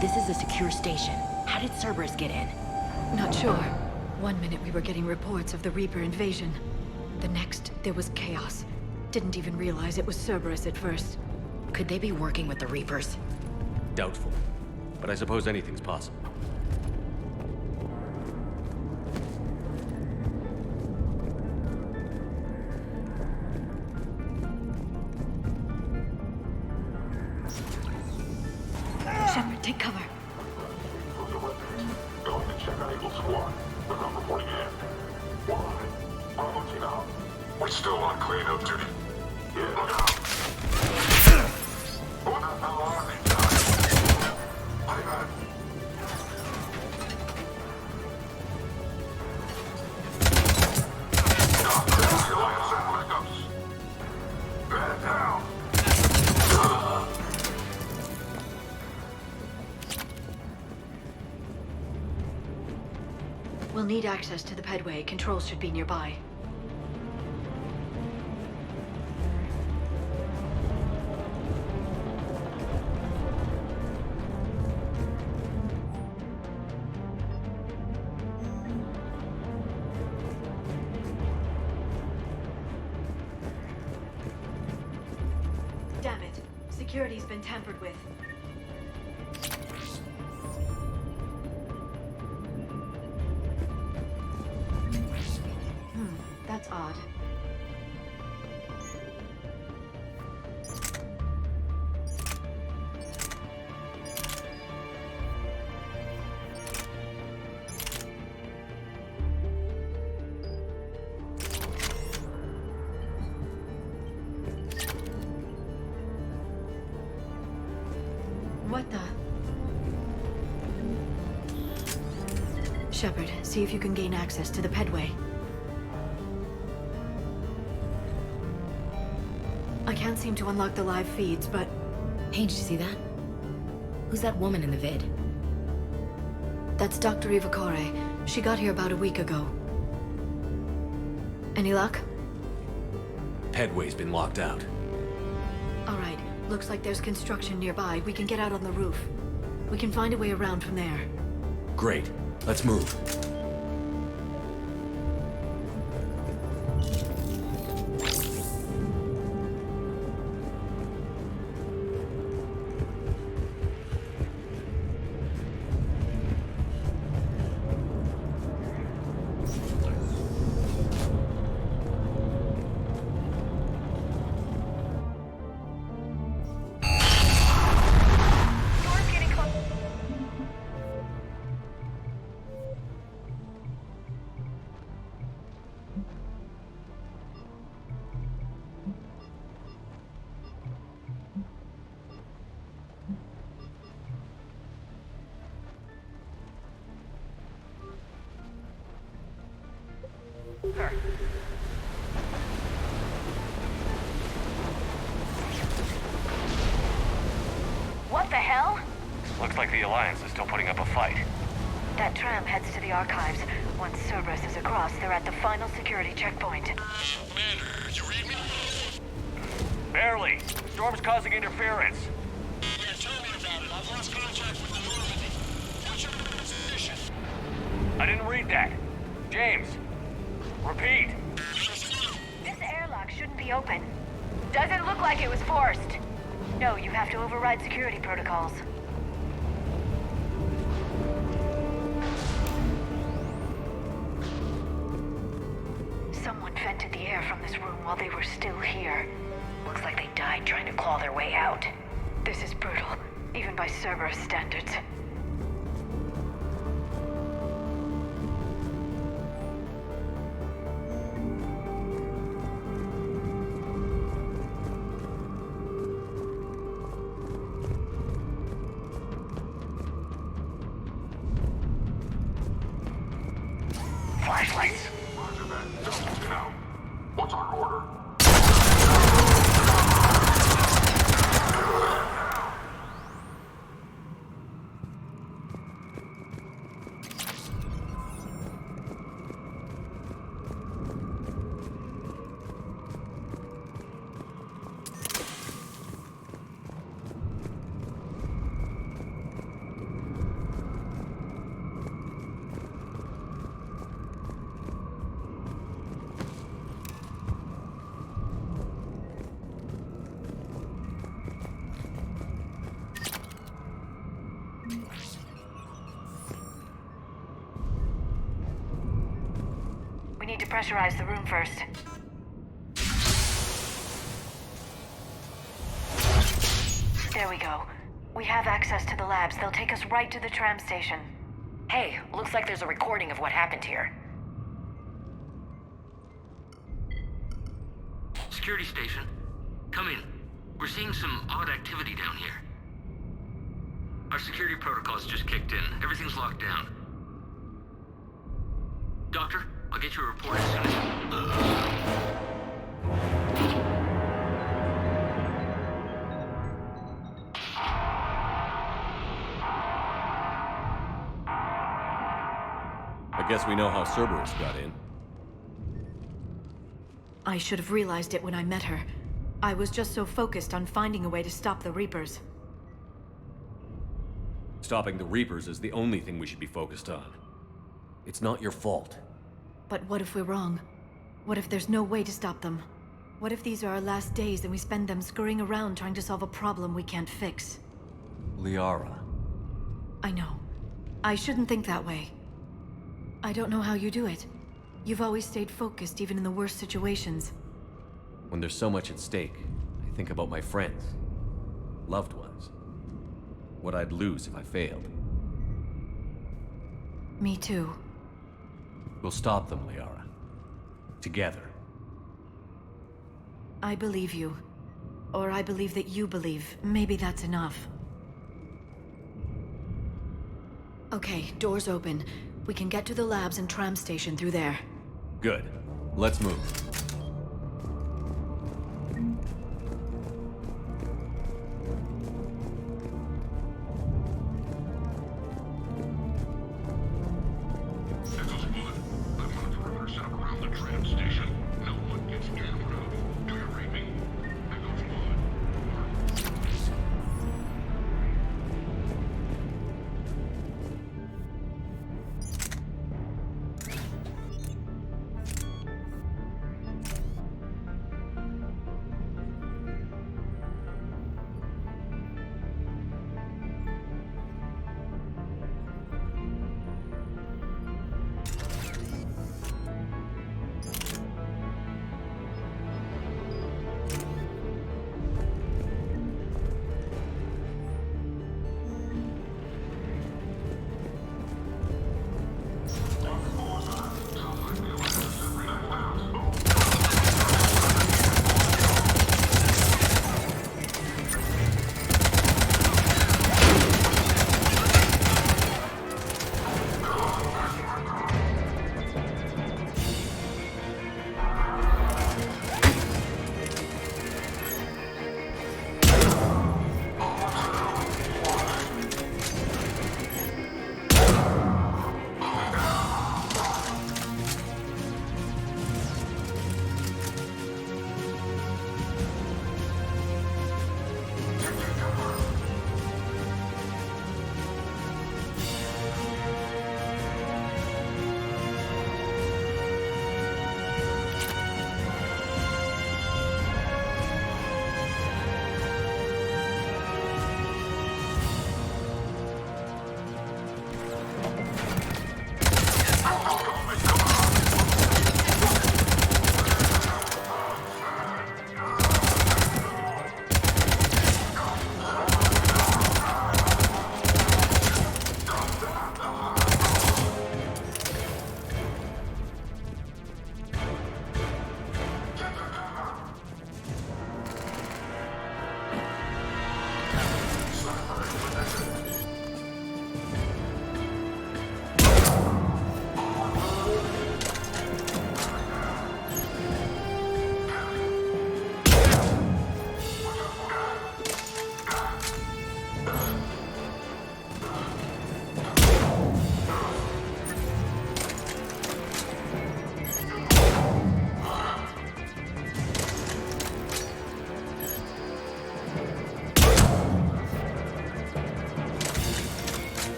This is a secure station. How did Cerberus get in? Not sure. One minute we were getting reports of the Reaper invasion. The next, there was chaos. Didn't even realize it was Cerberus at first. Could they be working with the Reapers? Doubtful. But I suppose anything's possible. Shepard, take cover. Going to check on Eagle Squad. Look, I'm reporting in. Why? Bravo team out. We're still on cleanup duty. Yeah, look out. Who the hell are these guys? I got it. The Alliance and backups. Man down. We'll need access to the pedway. Controls should be nearby. Damn it. Security's been tampered with. That's odd. What the? Shepard, see if you can gain access to the pedway. I can't seem to unlock the live feeds, but... Hey, did you see that? Who's that woman in the vid? That's Dr. Ivakore. She got here about a week ago. Any luck? Pedway's been locked out. All right. Looks like there's construction nearby. We can get out on the roof. We can find a way around from there. Great. Let's move. Her. What the hell? Looks like the Alliance is still putting up a fight. That tram heads to the archives. Once Cerberus is across, they're at the final security checkpoint. Commander, you read me? Barely. Storm's causing interference. Yeah, tell me about it. I've lost contact with the Normandy. What's your position? I didn't read that. James. Repeat. This airlock shouldn't be open. Doesn't look like it was forced. No, you have to override security protocols. Someone vented the air from this room while they were still here. Looks like they died trying to claw their way out. This is brutal, even by Cerberus standards. Flashlights. Roger that. Just now. What's our order? depressurize the room first. There we go. We have access to the labs. They'll take us right to the tram station. Hey, looks like there's a recording of what happened here. Security station. Come in. We're seeing some odd activity down here. Our security protocols just kicked in. Everything's locked down. Doctor, I'll get you a report as soon as... I guess we know how Cerberus got in. I should have realized it when I met her. I was just so focused on finding a way to stop the Reapers. Stopping the Reapers is the only thing we should be focused on. It's not your fault. But what if we're wrong? What if there's no way to stop them? What if these are our last days and we spend them scurrying around trying to solve a problem we can't fix? Liara. I know. I shouldn't think that way. I don't know how you do it. You've always stayed focused even in the worst situations. When there's so much at stake, I think about my friends, loved ones. What I'd lose if I failed. Me too. We'll stop them, Liara. Together. I believe you. Or I believe that you believe. Maybe that's enough. Okay, doors open. We can get to the labs and tram station through there. Good. Let's move. This is good. I want a perimeter set up around the tram station. No one gets near the road. Do you read me? Echo's good.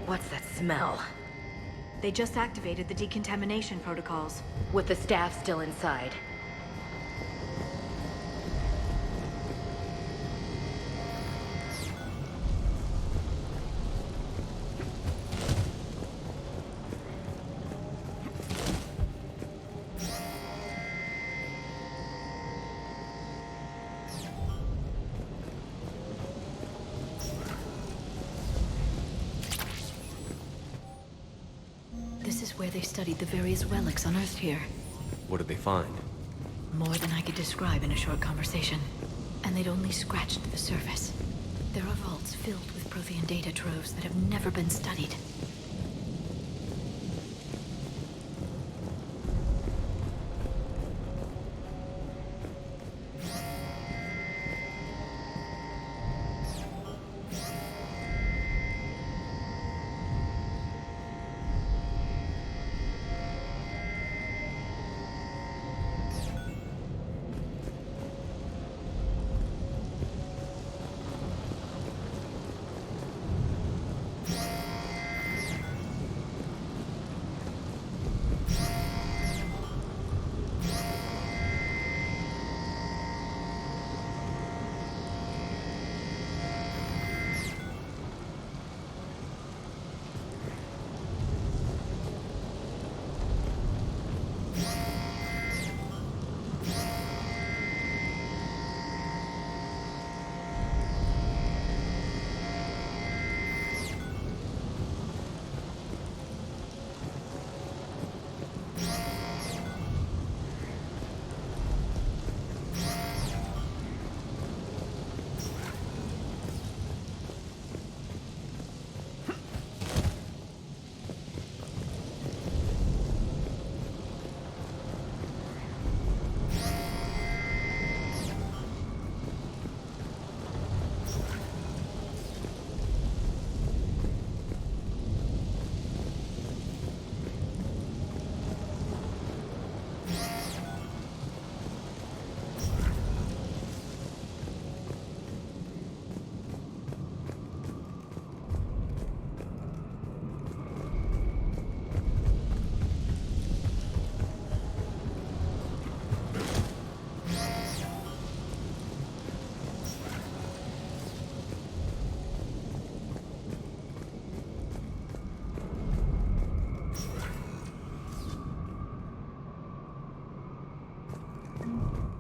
What's that smell? They just activated the decontamination protocols. With the staff still inside. This is where they studied the various relics unearthed here. What did they find? More than I could describe in a short conversation. And they'd only scratched the surface. There are vaults filled with Prothean data troves that have never been studied.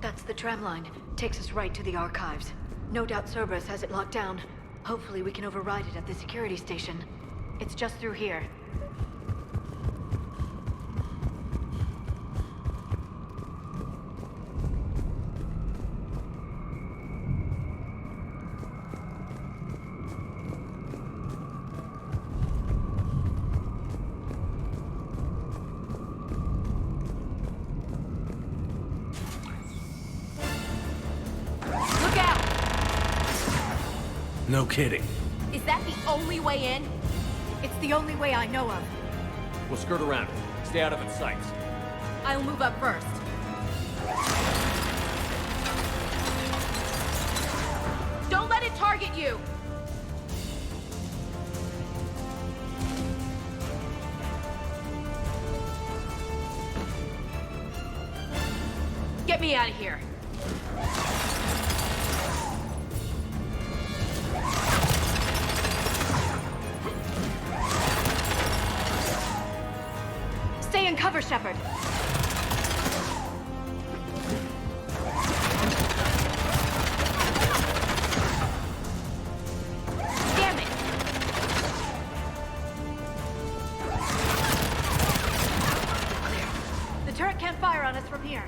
That's the tram line. Takes us right to the archives. No doubt Cerberus has it locked down. Hopefully we can override it at the security station. It's just through here. No kidding. Is that the only way in? It's the only way I know of. We'll skirt around it. Stay out of its sights. I'll move up first. Don't let it target you! Get me out of here. Stay in cover, Shepard. Damn it! The turret can't fire on us from here.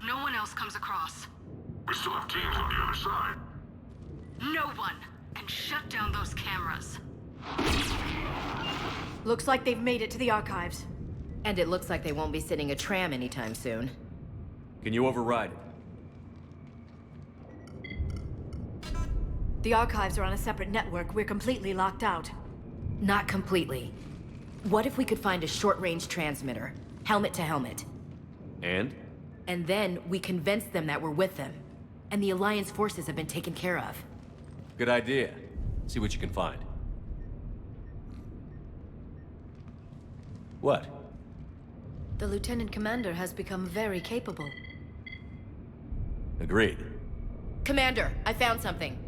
No one else comes across. We still have teams on the other side. No one! And shut down those cameras. Looks like they've made it to the archives. And it looks like they won't be sitting a tram anytime soon. Can you override it? The archives are on a separate network. We're completely locked out. Not completely. What if we could find a short-range transmitter? Helmet to helmet. And? And then we convince them that we're with them. And the Alliance forces have been taken care of. Good idea. See what you can find. What? The Lieutenant Commander has become very capable. Agreed. Commander, I found something.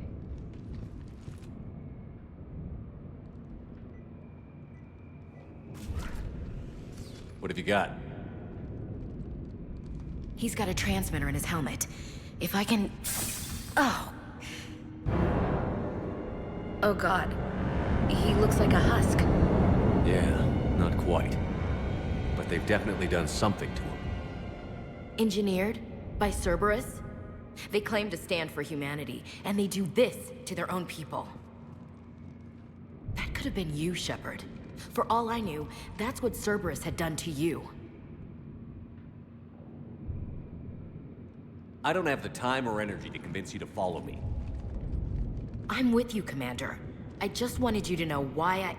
What have you got? He's got a transmitter in his helmet. If I can... Oh. Oh God. He looks like a husk. Yeah, not quite. But they've definitely done something to him. Engineered by Cerberus? They claim to stand for humanity, and they do this to their own people. That could have been you, Shepard. For all I knew, that's what Cerberus had done to you. I don't have the time or energy to convince you to follow me. I'm with you, Commander. I just wanted you to know why I...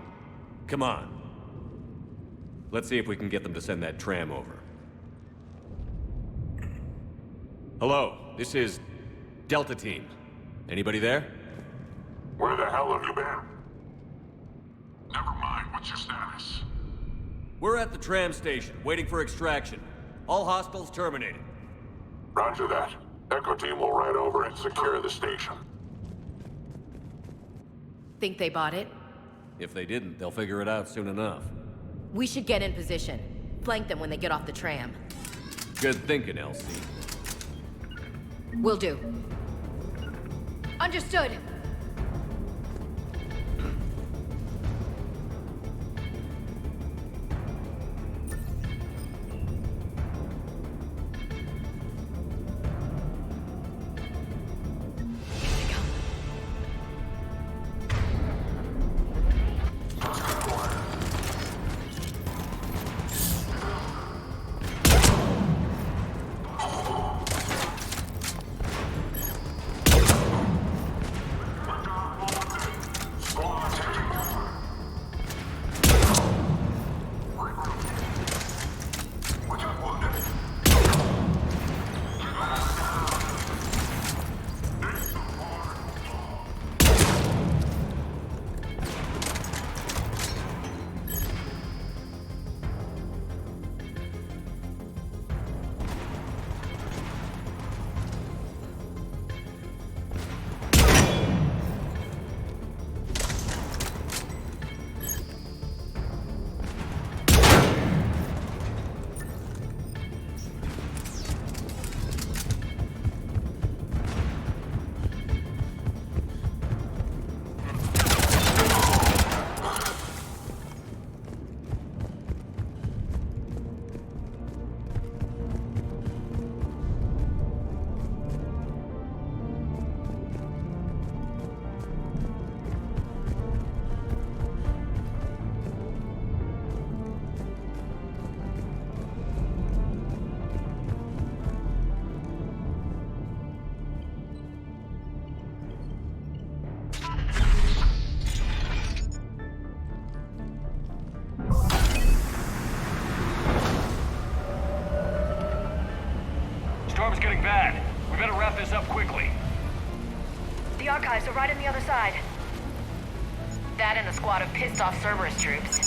Come on. Let's see if we can get them to send that tram over. Hello, this is Delta Team. Anybody there? Where the hell have you been? Never mind, what's your status? We're at the tram station, waiting for extraction. All hostiles terminated. Roger that. Echo Team will ride over and secure the station. Think they bought it? If they didn't, they'll figure it out soon enough. We should get in position. Flank them when they get off the tram. Good thinking, Elsie. Will do. Understood. Storm's getting bad. We better wrap this up quickly. The archives are right on the other side. That and a squad of pissed-off Cerberus troops.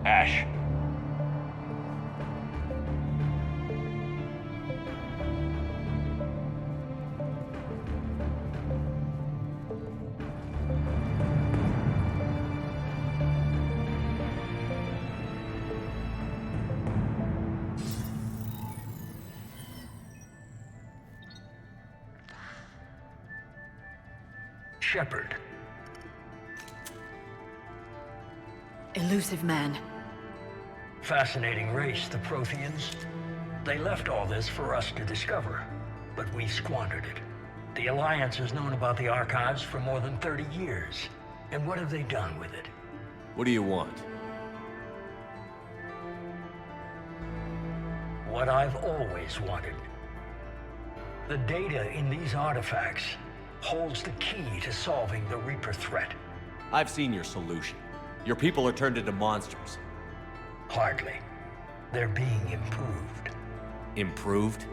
Ash. Shepard. Elusive man. Fascinating race, the Protheans. They left all this for us to discover, but we squandered it. The Alliance has known about the archives for more than 30 years. And what have they done with it? What do you want? What I've always wanted. The data in these artifacts holds the key to solving the Reaper threat. I've seen your solution. Your people are turned into monsters. Hardly. They're being improved. Improved?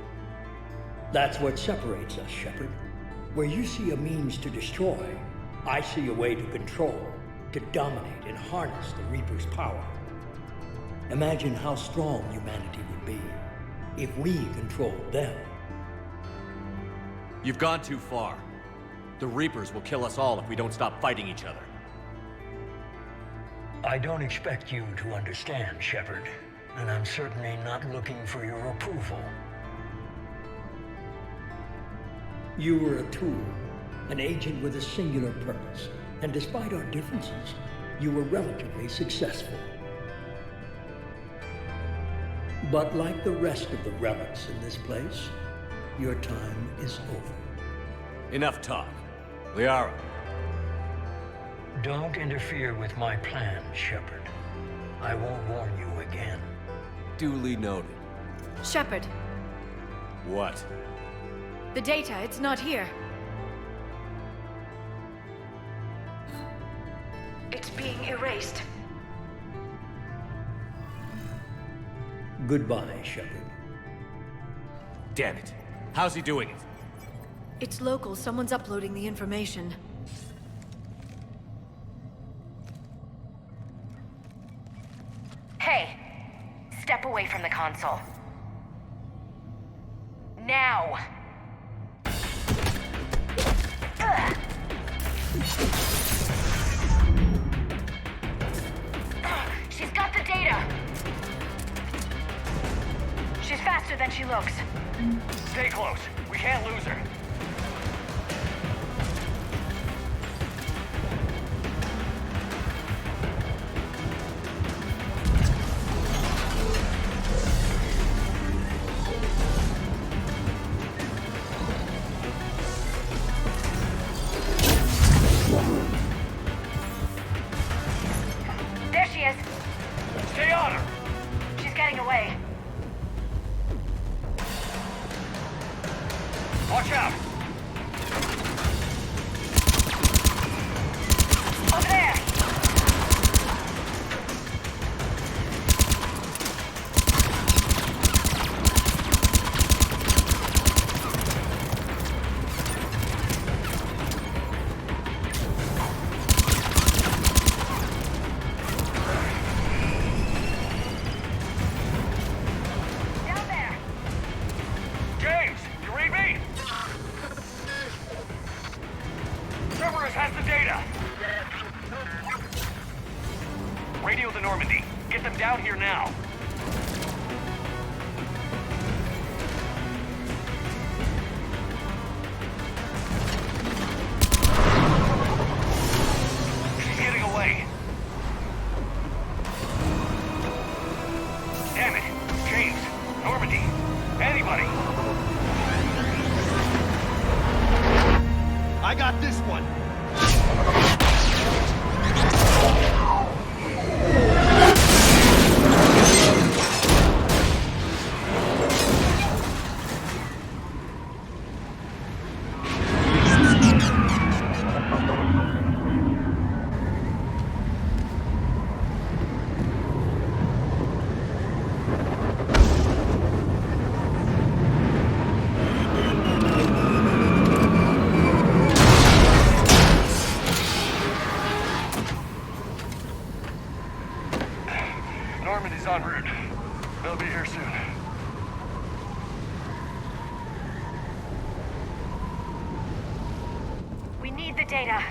That's what separates us, Shepard. Where you see a means to destroy, I see a way to control, to dominate and harness the Reaper's power. Imagine how strong humanity would be if we controlled them. You've gone too far. The Reapers will kill us all if we don't stop fighting each other. I don't expect you to understand, Shepard, and I'm certainly not looking for your approval. You were a tool, an agent with a singular purpose, and despite our differences, you were relatively successful. But like the rest of the relics in this place, your time is over. Enough talk. Liara. Don't interfere with my plan, Shepard. I won't warn you again. Duly noted. Shepard, What? the data, it's not here. It's being erased. Goodbye, Shepard. Damn it. How's he doing it? It's local. Someone's uploading the information. Hey, step away from the console. Now! She's got the data! She's faster than she looks. Stay close. We can't lose her. There she is. Stay on her! She's getting away. Watch out! Over there! Down there! James, you read me? Cerberus has the data! Radio the Normandy. Get them down here now. She's getting away. Damn it. James, Normandy, anybody. I got this one. He's en route. They'll be here soon. We need the data.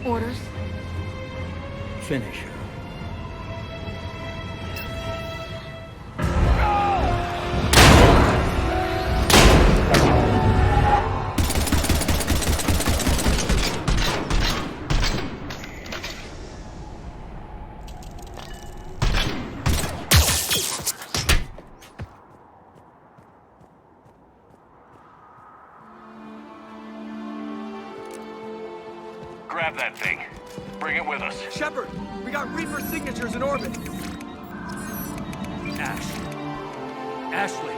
Orders? Finish her. Grab that thing. Bring it with us. Shepard, we got Reaper signatures in orbit. Ashley.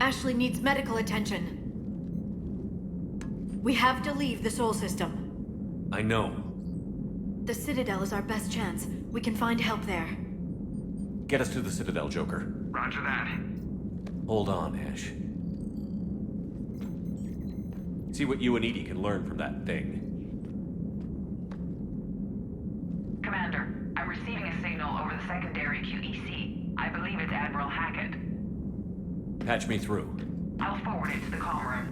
Ashley needs medical attention. We have to leave the Sol system. I know. The Citadel is our best chance. We can find help there. Get us to the Citadel, Joker. Roger that. Hold on, Ash. See what you and Edie can learn from that thing. Commander, I'm receiving a signal over the secondary QEC. I believe it's Admiral Hackett. Patch me through. I'll forward it to the comm room.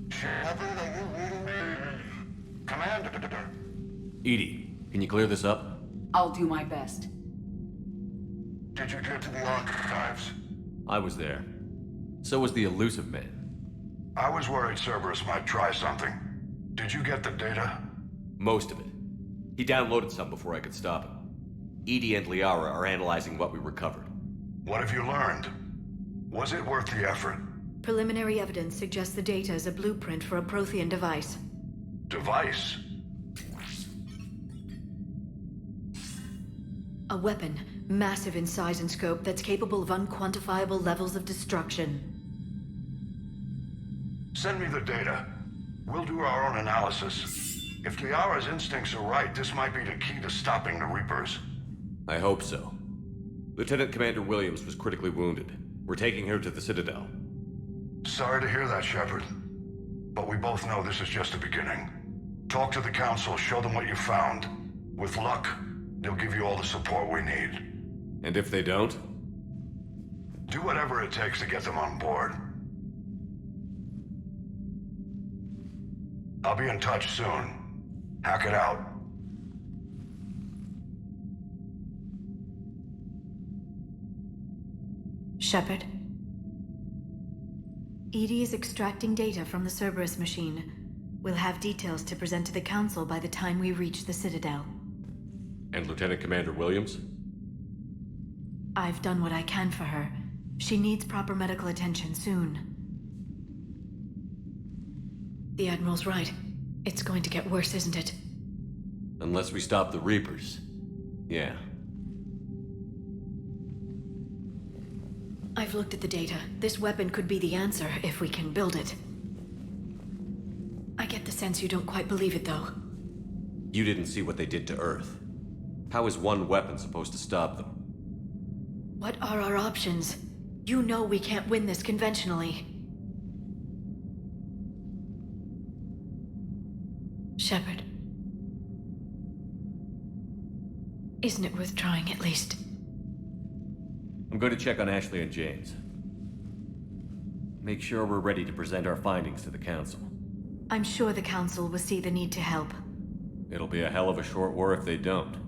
Shepard, are you reading me? Commander. Edie, can you clear this up? I'll do my best. Did you get to the archives? I was there. So was the elusive man. I was worried Cerberus might try something. Did you get the data? Most of it. He downloaded some before I could stop him. Edie and Liara are analyzing what we recovered. What have you learned? Was it worth the effort? Preliminary evidence suggests the data is a blueprint for a Prothean device. Device? A weapon, massive in size and scope, that's capable of unquantifiable levels of destruction. Send me the data. We'll do our own analysis. If Liara's instincts are right, this might be the key to stopping the Reapers. I hope so. Lieutenant Commander Williams was critically wounded. We're taking her to the Citadel. Sorry to hear that, Shepard. But we both know this is just the beginning. Talk to the Council, show them what you found. With luck, they'll give you all the support we need. And if they don't? Do whatever it takes to get them on board. I'll be in touch soon. Hack it out. Shepard. Edie is extracting data from the Cerberus machine. We'll have details to present to the Council by the time we reach the Citadel. And Lieutenant Commander Williams? I've done what I can for her. She needs proper medical attention soon. The Admiral's right. It's going to get worse, isn't it? Unless we stop the Reapers. Yeah. I've looked at the data. This weapon could be the answer if we can build it. I get the sense you don't quite believe it, though. You didn't see what they did to Earth. How is one weapon supposed to stop them? What are our options? You know we can't win this conventionally. Shepard. Isn't it worth trying at least? I'm going to check on Ashley and James. Make sure we're ready to present our findings to the Council. I'm sure the Council will see the need to help. It'll be a hell of a short war if they don't.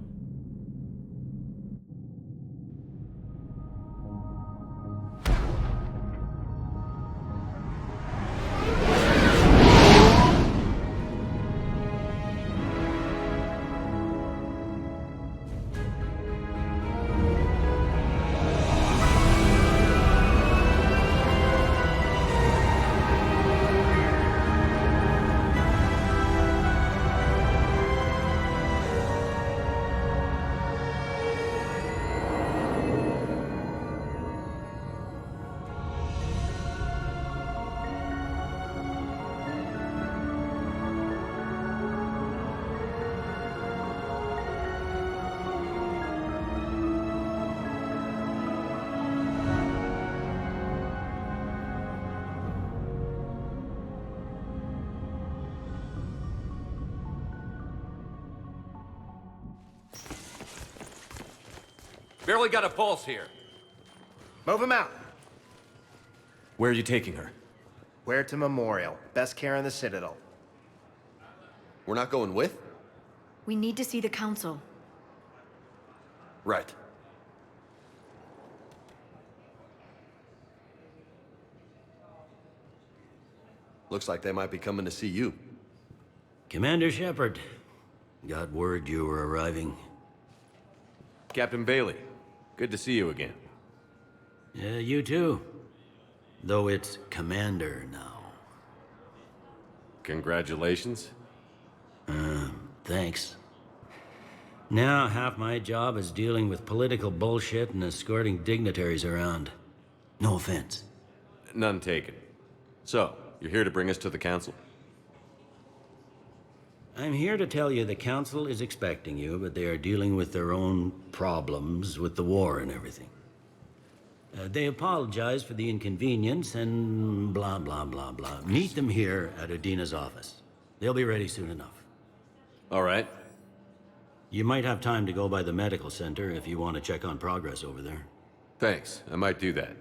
Barely got a pulse here. Move him out. Where are you taking her? Where to Memorial. Best care in the Citadel. We're not going with? We need to see the Council. Right. Looks like they might be coming to see you. Commander Shepard, got word you were arriving. Captain Bailey, good to see you again. Yeah, you too. Though it's Commander now. Congratulations. Thanks. Now, half my job is dealing with political bullshit and escorting dignitaries around. No offense. None taken. So, you're here to bring us to the Council? I'm here to tell you the Council is expecting you, but they are dealing with their own problems with the war and everything. They apologize for the inconvenience and blah, blah, blah, blah. Meet them here at Adina's office. They'll be ready soon enough. All right. You might have time to go by the medical center if you want to check on progress over there. Thanks, I might do that.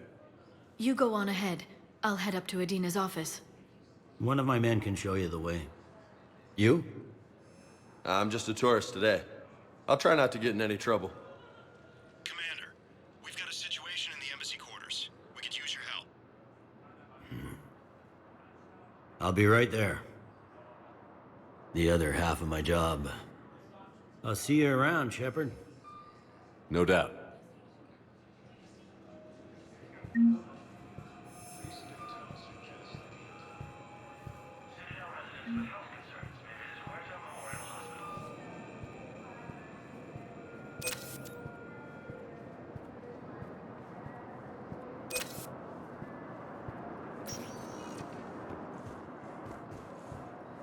You go on ahead. I'll head up to Adina's office. One of my men can show you the way. You? I'm just a tourist today. I'll try not to get in any trouble. Commander, we've got a situation in the embassy quarters. We could use your help. I'll be right there. The other half of my job. I'll see you around, Shepard. No doubt.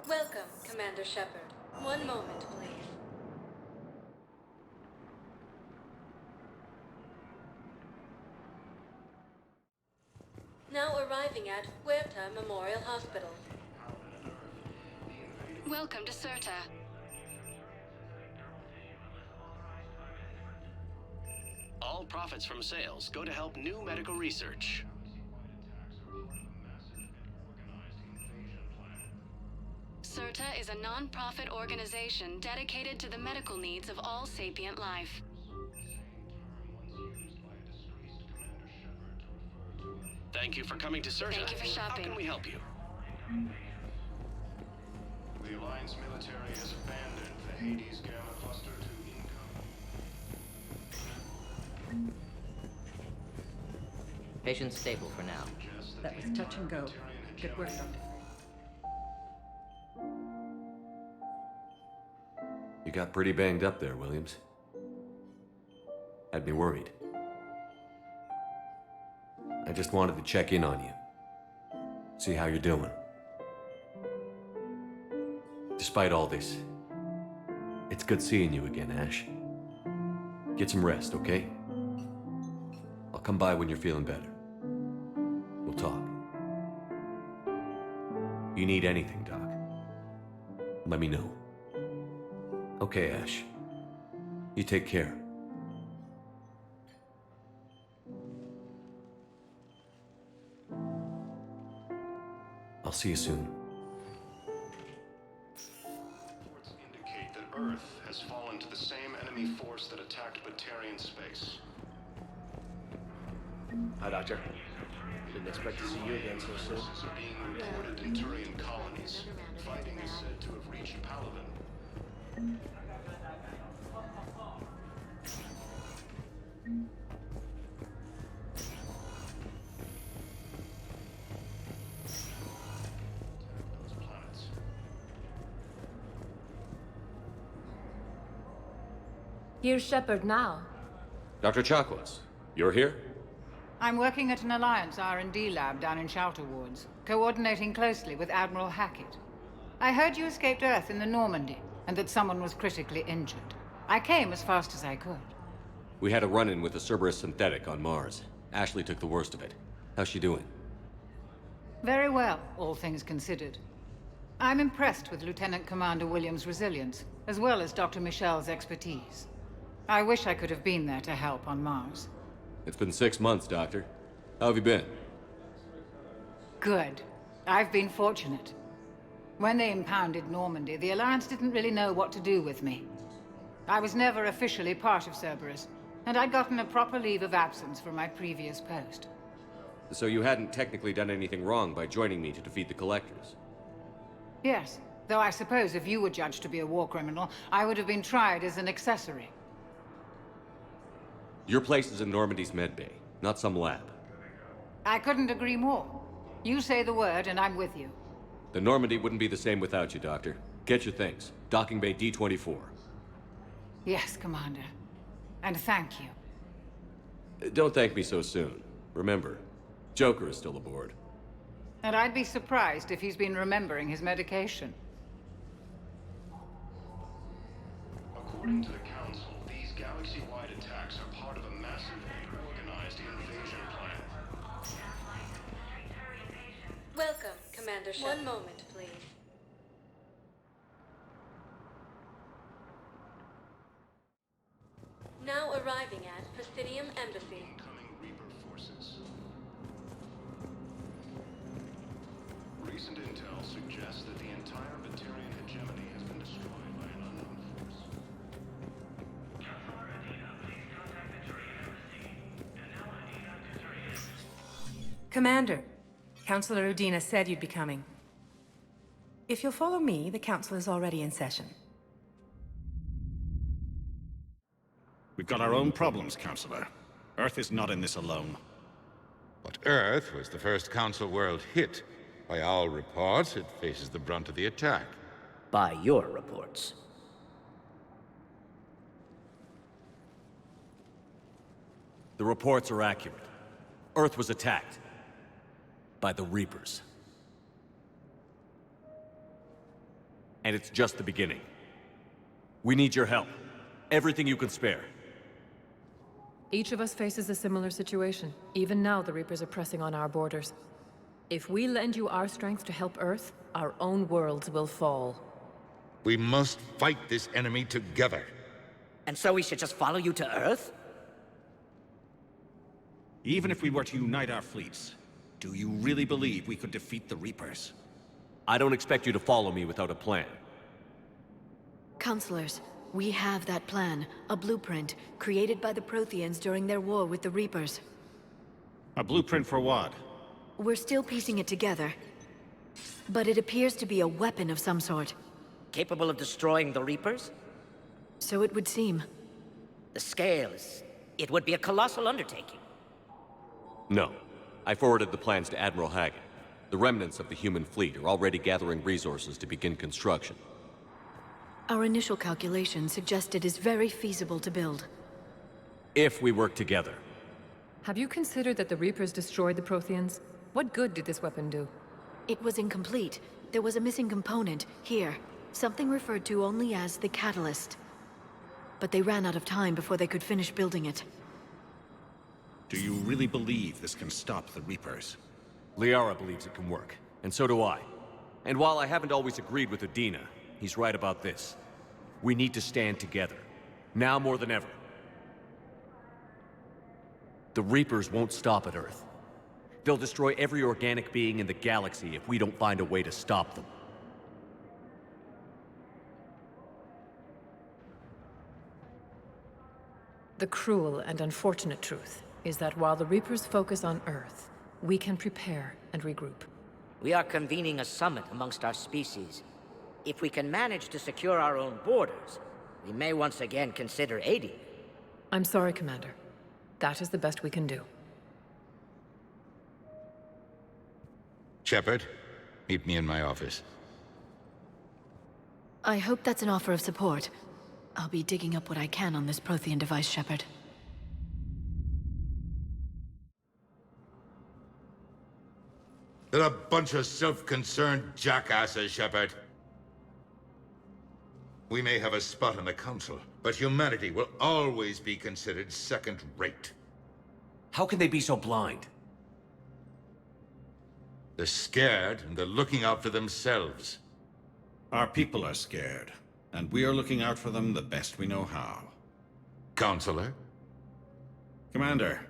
Welcome, Commander Shepard. One moment, please. Now arriving at Huerta Memorial Hospital. Welcome to Certa. All profits from sales go to help new medical research. Certa is a non-profit organization dedicated to the medical needs of all sapient life. Thank you for coming to Certa. Thank you for shopping. How can we help you? The Alliance military has abandoned the Hades Gamma cluster to income. Patient's stable for now. That was touch and go. Good work, Doctor. You got pretty banged up there, Williams. Had me worried. I just wanted to check in on you. See how you're doing. Despite all this, it's good seeing you again, Ash. Get some rest, okay? I'll come by when you're feeling better. talk. You need anything, Doc, let me know. Okay, Ash. You take care. I'll see you soon. Reports indicate that Earth has fallen to the same enemy force that attacked Batarian space. Hi, Doctor. Didn't expect to see you again so soon. Forces are being reported in Turian colonies. Fighting is said to have reached Paladin. Those planets. Here's Shepard now. Dr. Chakwas, you're here? I'm working at an Alliance R&D lab down in Shelter Wards, coordinating closely with Admiral Hackett. I heard you escaped Earth in the Normandy, and that someone was critically injured. I came as fast as I could. We had a run-in with the Cerberus synthetic on Mars. Ashley took the worst of it. How's she doing? Very well, all things considered. I'm impressed with Lieutenant Commander Williams' resilience, as well as Dr. Michel's expertise. I wish I could have been there to help on Mars. It's been 6 months, Doctor. How have you been? Good. I've been fortunate. When they impounded Normandy, the Alliance didn't really know what to do with me. I was never officially part of Cerberus, and I'd gotten a proper leave of absence from my previous post. So you hadn't technically done anything wrong by joining me to defeat the Collectors? Yes, though I suppose if you were judged to be a war criminal, I would have been tried as an accessory. Your place is in Normandy's medbay, not some lab. I couldn't agree more. You say the word, and I'm with you. The Normandy wouldn't be the same without you, Doctor. Get your things. Docking Bay D-24. Yes, Commander. And thank you. Don't thank me so soon. Remember, Joker is still aboard. And I'd be surprised if he's been remembering his medication. According to the Council, these galaxy-wide attacks are part of a massive, organized invasion plan. Welcome, Commander Shepard. 1 moment, please. Now arriving at Presidium Embassy. Incoming Reaper forces. Recent intel suggests that the entire Batarian hegemony has been destroyed by an unknown force. Commander, Councilor Udina said you'd be coming. If you'll follow me, the council is already in session. We've got our own problems, Counselor. Earth is not in this alone. But Earth was the first Council world hit. By all reports, it faces the brunt of the attack. By your reports. The reports are accurate. Earth was attacked. By the Reapers. And it's just the beginning. We need your help. Everything you can spare. Each of us faces a similar situation. Even now, the Reapers are pressing on our borders. If we lend you our strength to help Earth, our own worlds will fall. We must fight this enemy together. And so we should just follow you to Earth? Even if we were to unite our fleets, do you really believe we could defeat the Reapers? I don't expect you to follow me without a plan. Counselors, we have that plan. A blueprint, created by the Protheans during their war with the Reapers. A blueprint for what? We're still piecing it together. But it appears to be a weapon of some sort. Capable of destroying the Reapers? So it would seem. The scale is... it would be a colossal undertaking. No. I forwarded the plans to Admiral Hackett. The remnants of the human fleet are already gathering resources to begin construction. Our initial calculations suggest it is very feasible to build. If we work together. Have you considered that the Reapers destroyed the Protheans? What good did this weapon do? It was incomplete. There was a missing component, here. Something referred to only as the catalyst. But they ran out of time before they could finish building it. Do you really believe this can stop the Reapers? Liara believes it can work, and so do I. And while I haven't always agreed with Udina, he's right about this. We need to stand together. Now more than ever. The Reapers won't stop at Earth. They'll destroy every organic being in the galaxy if we don't find a way to stop them. The cruel and unfortunate truth is that while the Reapers focus on Earth, we can prepare and regroup. We are convening a summit amongst our species. If we can manage to secure our own borders, we may once again consider aiding you. I'm sorry, Commander. That is the best we can do. Shepard, meet me in my office. I hope that's an offer of support. I'll be digging up what I can on this Prothean device, Shepard. They're a bunch of self-concerned jackasses, Shepard. We may have a spot on the Council, but humanity will always be considered second-rate. How can they be so blind? They're scared, and they're looking out for themselves. Our people are scared, and we are looking out for them the best we know how. Counselor? Commander,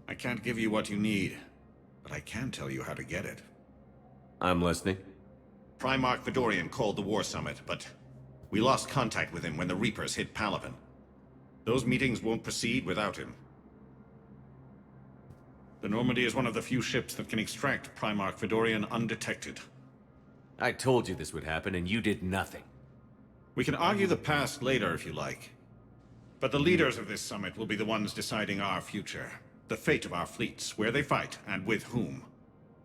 I can't give you what you need, but I can tell you how to get it. I'm listening. Primarch Fedorian called the War Summit, but we lost contact with him when the Reapers hit Palaven. Those meetings won't proceed without him. The Normandy is one of the few ships that can extract Primarch Fedorian undetected. I told you this would happen, and you did nothing. We can argue the past later if you like. But the leaders of this summit will be the ones deciding our future. The fate of our fleets, where they fight, and with whom.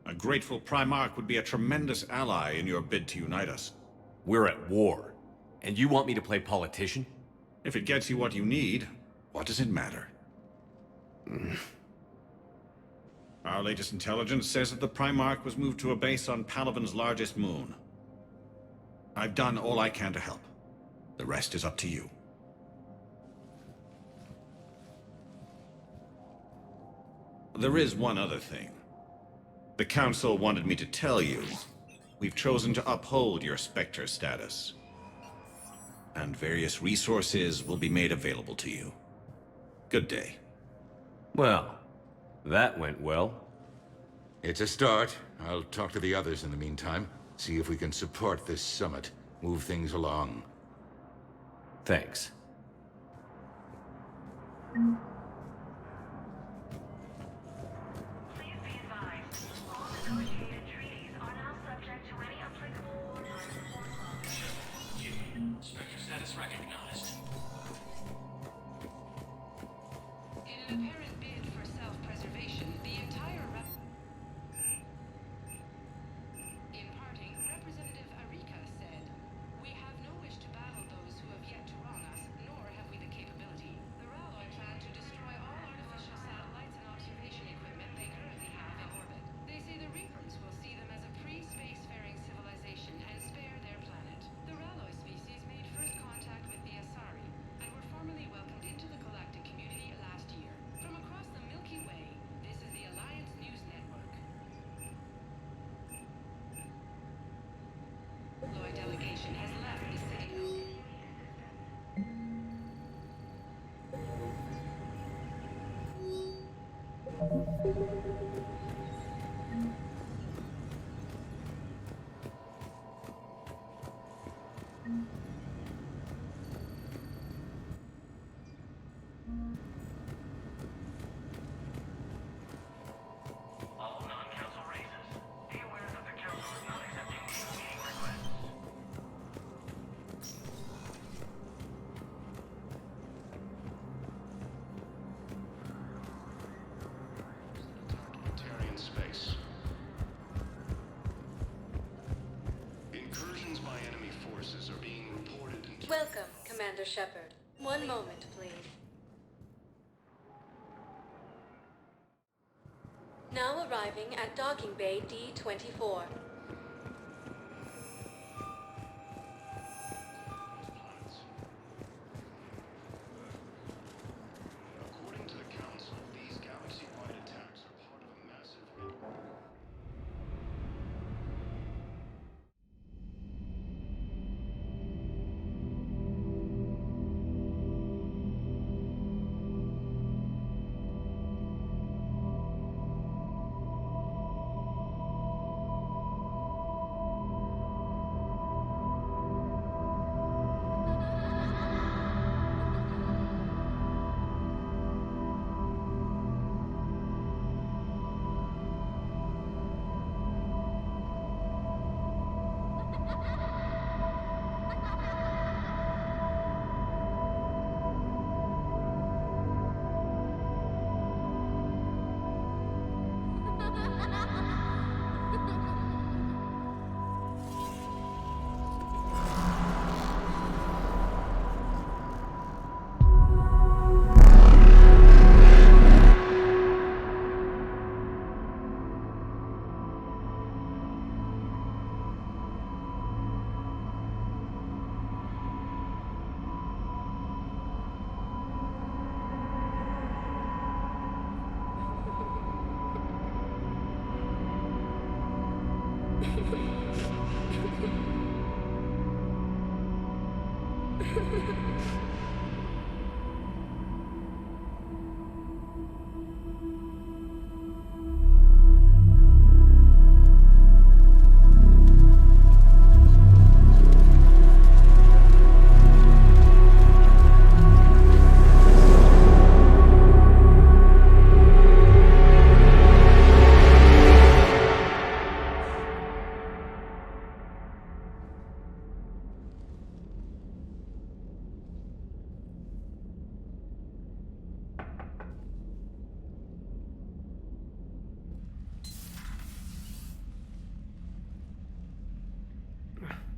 A grateful Primarch would be a tremendous ally in your bid to unite us. We're at war, and you want me to play politician? If it gets you what you need, what does it matter? Our latest intelligence says that the Primarch was moved to a base on Palaven's largest moon. I've done all I can to help. The rest is up to you. There is one other thing. The Council wanted me to tell you, we've chosen to uphold your Spectre status. And various resources will be made available to you. Good day. Well, that went well. It's a start. I'll talk to the others in the meantime. See if we can support this summit. Move things along. Thanks. Please be advised, all negotiated treaties are now subject to any applicable... Spectre status recognized. In an apparent bid for self-preservation, the entire Imparting, Representative Arika said, "We have no wish to battle those who have yet to wrong us, nor have we the capability. The Ralloy plan to destroy all artificial satellites and observation equipment they currently have in orbit. They say the Reapers will see them as a pre-spacefaring civilization and spare their planet. The Ralloy species made first contact with the Asari, and were formally welcomed into the galactic community last year. From across the Milky Way, this is the Alliance News Network." Lloyd delegation has left the city. All non-council races, be aware that the council is not accepting new meeting requests. Terran space. Incursions by enemy forces are being reported into... Welcome, Commander Shepard. One moment, please. Now arriving at Docking Bay D-24. According to the Council, these galaxy-wide attacks are part of a massive...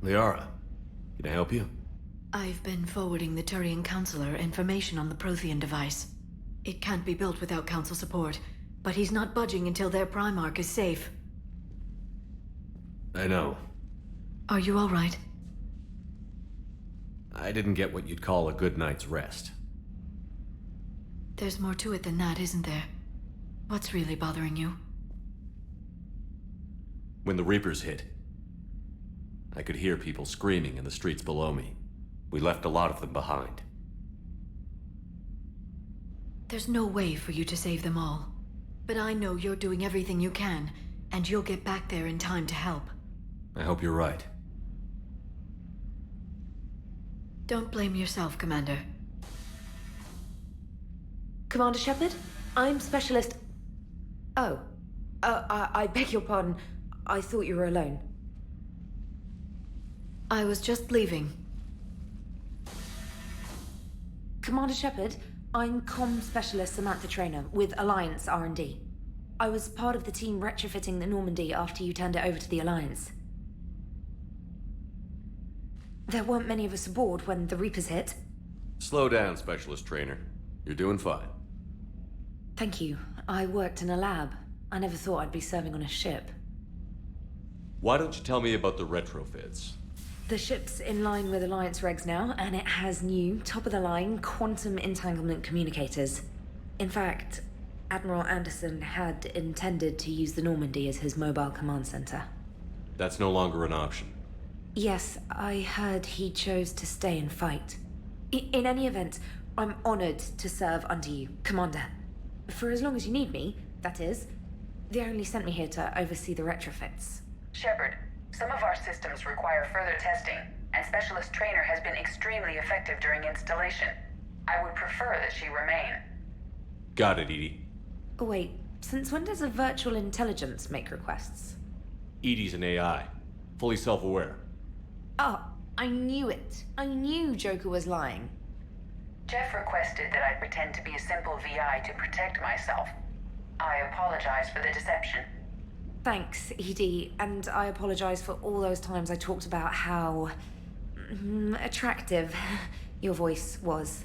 Liara, can I help you? I've been forwarding the Turian Counselor information on the Prothean device. It can't be built without Council support, but he's not budging until their Primarch is safe. I know. Are you all right? I didn't get what you'd call a good night's rest. There's more to it than that, isn't there? What's really bothering you? When the Reapers hit, I could hear people screaming in the streets below me. We left a lot of them behind. There's no way for you to save them all. But I know you're doing everything you can, and you'll get back there in time to help. I hope you're right. Don't blame yourself, Commander. Commander Shepard? I'm Specialist... Oh. I beg your pardon. I thought you were alone. I was just leaving. Commander Shepard, I'm Comm Specialist Samantha Traynor with Alliance R&D. I was part of the team retrofitting the Normandy after you turned it over to the Alliance. There weren't many of us aboard when the Reapers hit. Slow down, Specialist Trainer. You're doing fine. Thank you. I worked in a lab. I never thought I'd be serving on a ship. Why don't you tell me about the retrofits? The ship's in line with Alliance regs now, and it has new, top-of-the-line, quantum entanglement communicators. In fact, Admiral Anderson had intended to use the Normandy as his mobile command center. That's no longer an option. Yes, I heard he chose to stay and fight. In any event, I'm honored to serve under you, Commander. For as long as you need me, that is. They only sent me here to oversee the retrofits. Shepard, some of our systems require further testing, and Specialist Trainer has been extremely effective during installation. I would prefer that she remain. Got it, Edie. Oh, wait, since when does a virtual intelligence make requests? Edie's an AI, fully self-aware. Oh, I knew it. I knew Joker was lying. Jeff requested that I pretend to be a simple VI to protect myself. I apologize for the deception. Thanks, Edie, and I apologize for all those times I talked about how... attractive your voice was.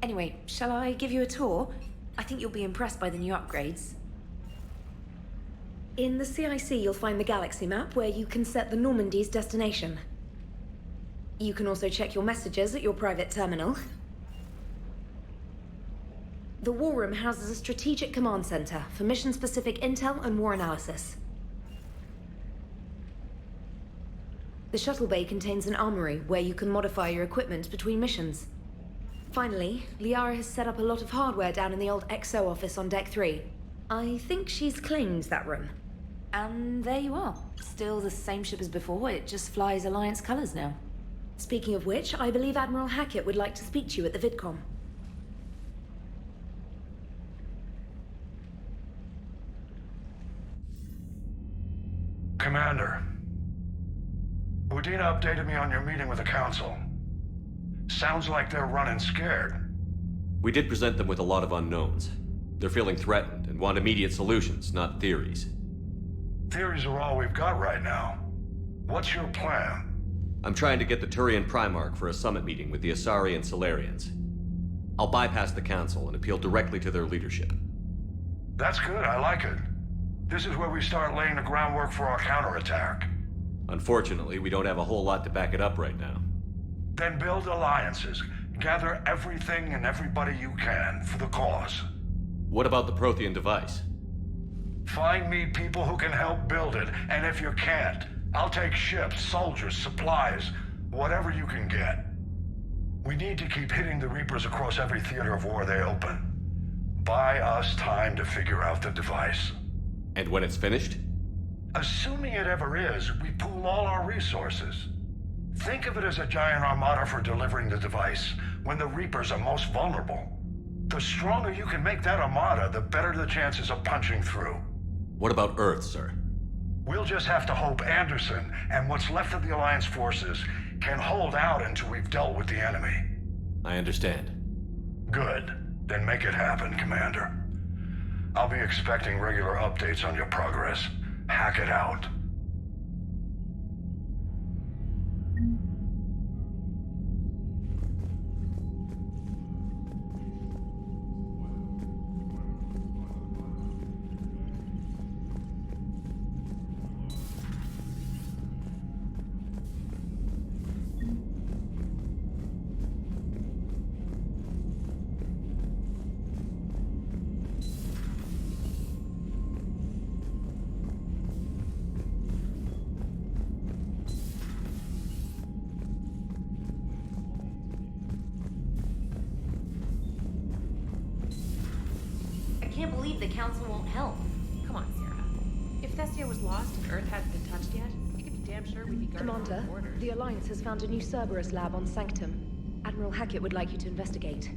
Anyway, shall I give you a tour? I think you'll be impressed by the new upgrades. In the CIC, you'll find the galaxy map where you can set the Normandy's destination. You can also check your messages at your private terminal. The War Room houses a strategic command center for mission-specific intel and war analysis. The shuttle bay contains an armory where you can modify your equipment between missions. Finally, Liara has set up a lot of hardware down in the old XO office on Deck 3. I think she's claimed that room. And there you are. Still the same ship as before, it just flies Alliance colors now. Speaking of which, I believe Admiral Hackett would like to speak to you at the VidCom. Commander, Udina updated me on your meeting with the Council. Sounds like they're running scared. We did present them with a lot of unknowns. They're feeling threatened and want immediate solutions, not theories. Theories are all we've got right now. What's your plan? I'm trying to get the Turian Primarch for a summit meeting with the Asari and Solarians. I'll bypass the Council and appeal directly to their leadership. That's good, I like it. This is where we start laying the groundwork for our counterattack. Unfortunately, we don't have a whole lot to back it up right now. Then build alliances. Gather everything and everybody you can for the cause. What about the Prothean device? Find me people who can help build it, and if you can't, I'll take ships, soldiers, supplies, whatever you can get. We need to keep hitting the Reapers across every theater of war they open. Buy us time to figure out the device. And when it's finished? Assuming it ever is, we pool all our resources. Think of it as a giant armada for delivering the device when the Reapers are most vulnerable. The stronger you can make that armada, the better the chances of punching through. What about Earth, sir? We'll just have to hope Anderson and what's left of the Alliance forces can hold out until we've dealt with the enemy. I understand. Good. Then make it happen, Commander. I'll be expecting regular updates on your progress. Hack it out. believe the Council won't help. Come on, Sarah. If Thessia was lost and Earth hadn't been touched yet, you could be damn sure we'd be guarding our Commander, own borders. the Alliance has found a new Cerberus lab on Sanctum. Admiral Hackett would like you to investigate.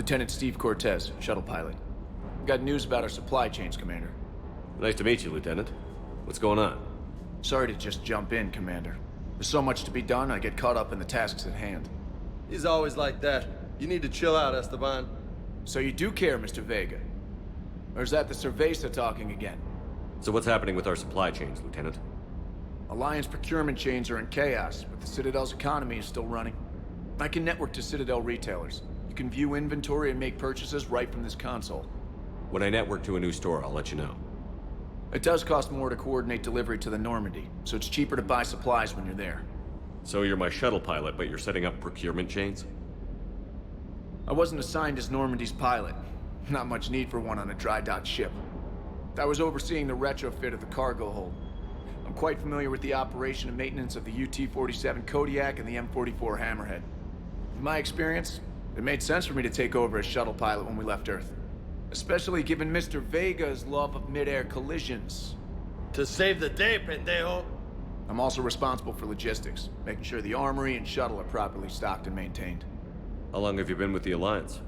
Lieutenant Steve Cortez, shuttle pilot. Got news about our supply chains, Commander. Nice to meet you, Lieutenant. What's going on? Sorry to just jump in, Commander. There's so much to be done, I get caught up in the tasks at hand. He's always like that. You need to chill out, Esteban. So you do care, Mr. Vega? Or is that the Cerveza talking again? So what's happening with our supply chains, Lieutenant? Alliance procurement chains are in chaos, but the Citadel's economy is still running. I can network to Citadel retailers. You can view inventory and make purchases right from this console. When I network to a new store, I'll let you know. It does cost more to coordinate delivery to the Normandy, so it's cheaper to buy supplies when you're there. So you're my shuttle pilot, but you're setting up procurement chains? I wasn't assigned as Normandy's pilot. Not much need for one on a dry dock ship. I was overseeing the retrofit of the cargo hold. I'm quite familiar with the operation and maintenance of the UT-47 Kodiak and the M44 Hammerhead. In my experience, it made sense for me to take over as shuttle pilot when we left Earth. Especially given Mr. Vega's love of mid-air collisions. To save the day, pendejo. I'm also responsible for logistics, making sure the armory and shuttle are properly stocked and maintained. How long have you been with the Alliance?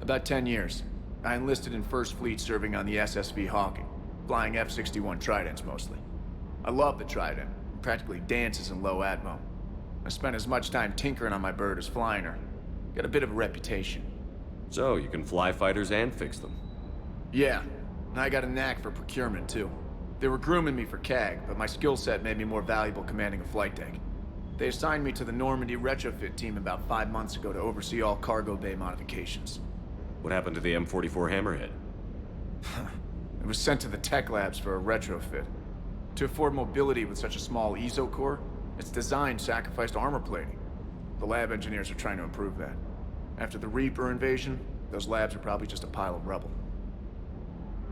About 10 years. I enlisted in First Fleet serving on the SSV Hawking, flying F-61 Tridents mostly. I love the Trident. It practically dances in low atmo. I spent as much time tinkering on my bird as flying her. Got a bit of a reputation. So, you can fly fighters and fix them? Yeah, and I got a knack for procurement too. They were grooming me for CAG, but my skill set made me more valuable commanding a flight deck. They assigned me to the Normandy retrofit team about 5 months ago to oversee all cargo bay modifications. What happened to the M44 Hammerhead? It was sent to the tech labs for a retrofit. To afford mobility with such a small ESO core, its design sacrificed armor plating. The lab engineers are trying to improve that. After the Reaper invasion, those labs are probably just a pile of rubble.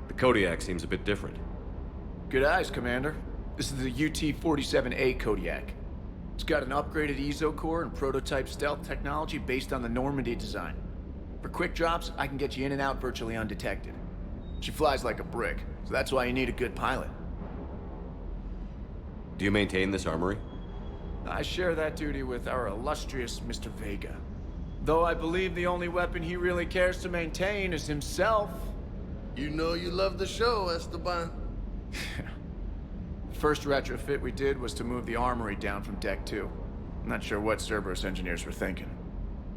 The Kodiak seems a bit different. Good eyes, Commander. This is the UT-47A Kodiak. It's got an upgraded ESO core and prototype stealth technology based on the Normandy design. For quick drops, I can get you in and out virtually undetected. She flies like a brick, so that's why you need a good pilot. Do you maintain this armory? I share that duty with our illustrious Mr. Vega. Though I believe the only weapon he really cares to maintain is himself. You know you love the show, Esteban. The first retrofit we did was to move the armory down from Deck 2. I'm not sure what Cerberus engineers were thinking.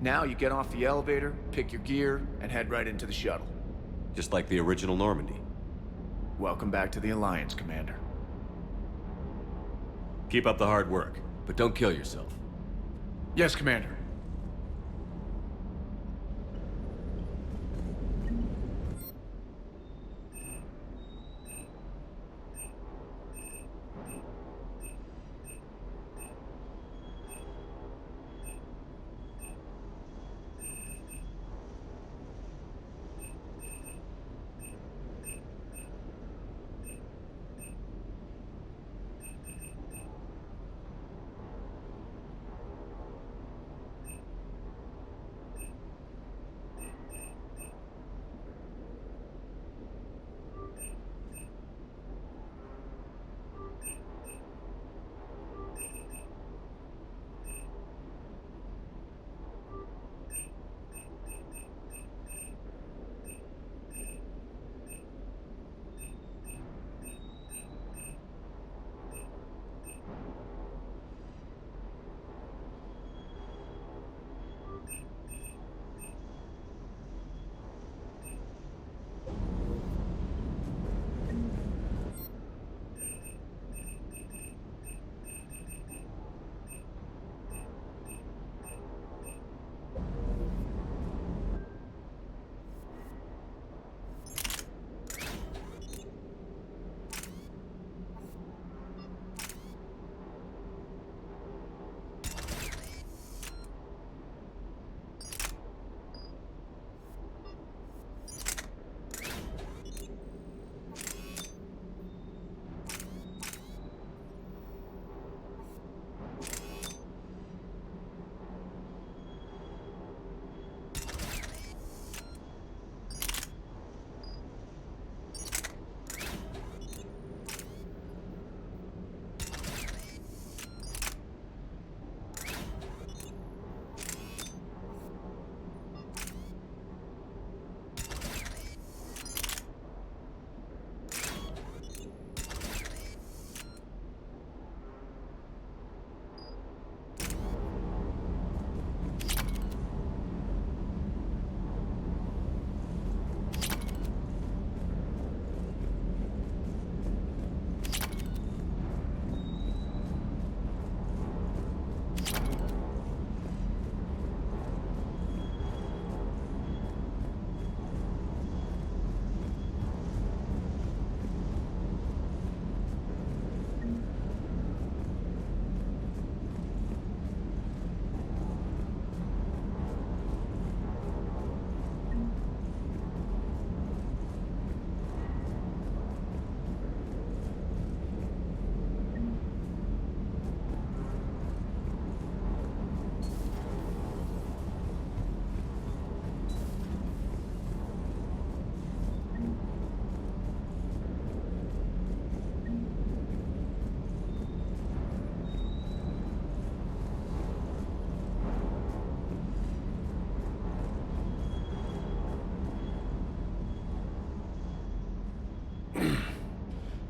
Now you get off the elevator, pick your gear, and head right into the shuttle. Just like the original Normandy. Welcome back to the Alliance, Commander. Keep up the hard work, but don't kill yourself. Yes, Commander.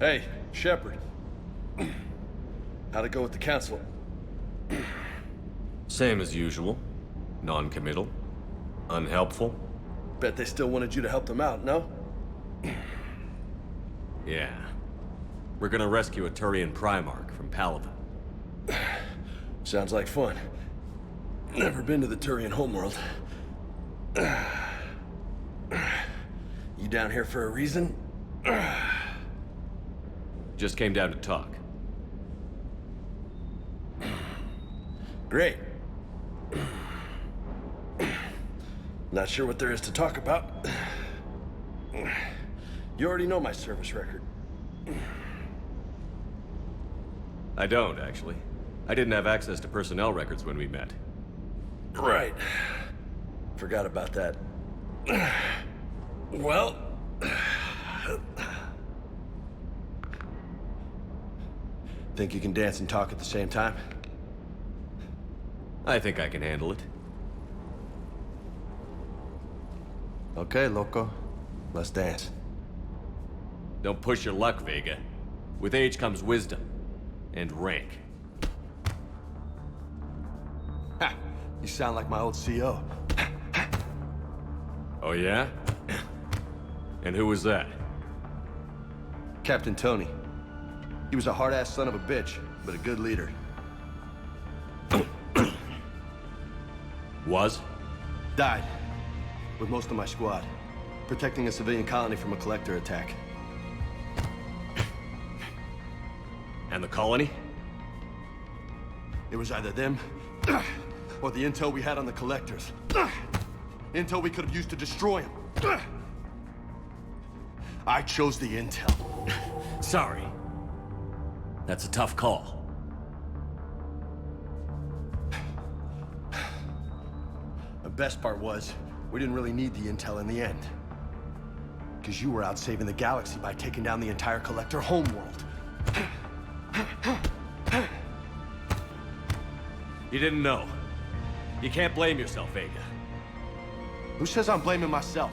Hey, Shepard. How'd it go with the council? Same as usual. Non-committal. Unhelpful. Bet they still wanted you to help them out, no? Yeah. We're gonna rescue a Turian Primarch from Palaven. Sounds like fun. Never been to the Turian homeworld. You down here for a reason? Just came down to talk. Great. Not sure what there is to talk about. You already know my service record. I don't, actually. I didn't have access to personnel records when we met. Right. Forgot about that. Well... Think you can dance and talk at the same time? I think I can handle it. Okay, loco. Let's dance. Don't push your luck, Vega. With age comes wisdom. And rank. Ha! You sound like my old CO. Oh yeah? And who was that? Captain Tony. He was a hard-ass son of a bitch, but a good leader. Was? Died. With most of my squad. Protecting a civilian colony from a collector attack. And the colony? It was either them, or the intel we had on the collectors. Intel we could have used to destroy them. I chose the intel. Sorry. That's a tough call. The best part was, we didn't really need the intel in the end. Because you were out saving the galaxy by taking down the entire collector homeworld. You didn't know. You can't blame yourself, Vega. Who says I'm blaming myself?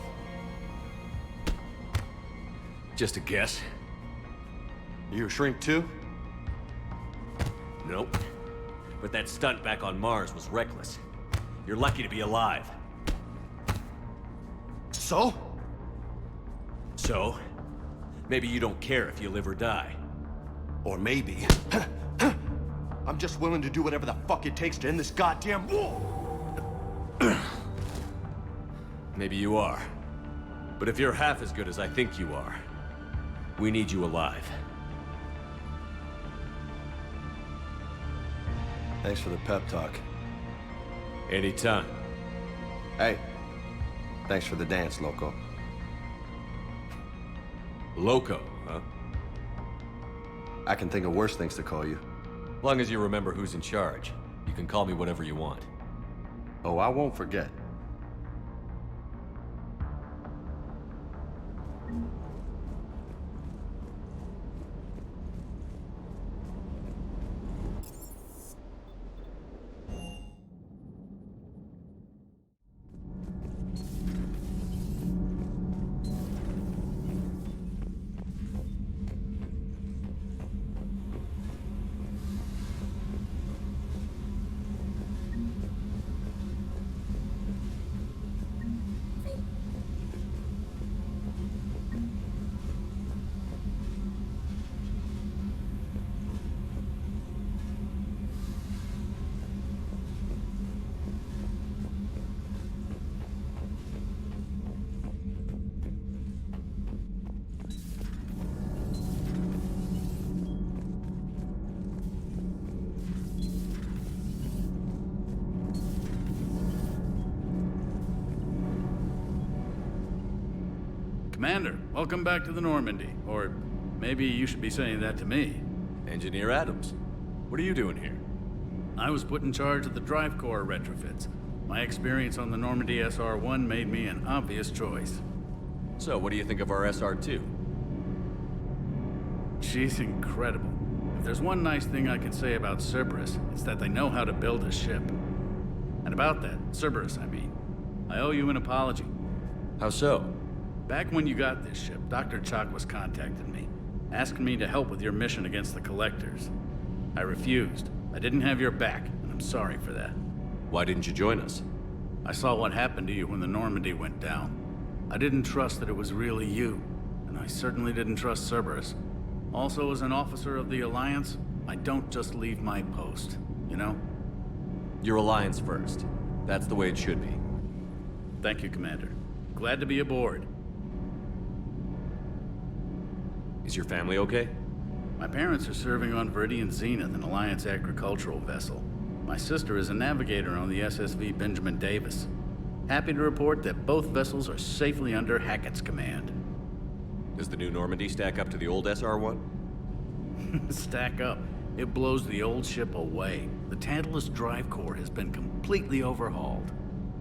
Just a guess. You a shrink too? Nope. But that stunt back on Mars was reckless. You're lucky to be alive. So? So? Maybe you don't care if you live or die. Or maybe... I'm just willing to do whatever the fuck it takes to end this goddamn war! Maybe you are. But if you're half as good as I think you are, we need you alive. Thanks for the pep talk. Anytime. Hey, thanks for the dance, loco. Loco, huh? I can think of worse things to call you. Long as you remember who's in charge, you can call me whatever you want. Oh, I won't forget. Commander, welcome back to the Normandy. Or maybe you should be saying that to me. Engineer Adams, what are you doing here? I was put in charge of the drive core retrofits. My experience on the Normandy SR-1 made me an obvious choice. So, what do you think of our SR-2? She's incredible. If there's one nice thing I can say about Cerberus, it's that they know how to build a ship. And about that, Cerberus, I mean, I owe you an apology. How so? Back when you got this ship, Dr. Chalk was contacting me. asking me to help with your mission against the Collectors. I refused. I didn't have your back, and I'm sorry for that. Why didn't you join us? I saw what happened to you when the Normandy went down. I didn't trust that it was really you, and I certainly didn't trust Cerberus. Also, as an officer of the Alliance, I don't just leave my post, you know? Your Alliance first. That's the way it should be. Thank you, Commander. Glad to be aboard. Is your family okay? My parents are serving on Viridian Zenith, an Alliance agricultural vessel. My sister is a navigator on the SSV Benjamin Davis. Happy to report that both vessels are safely under Hackett's command. Does the new Normandy stack up to the old SR-1? Stack up. It blows the old ship away. The Tantalus drive core has been completely overhauled.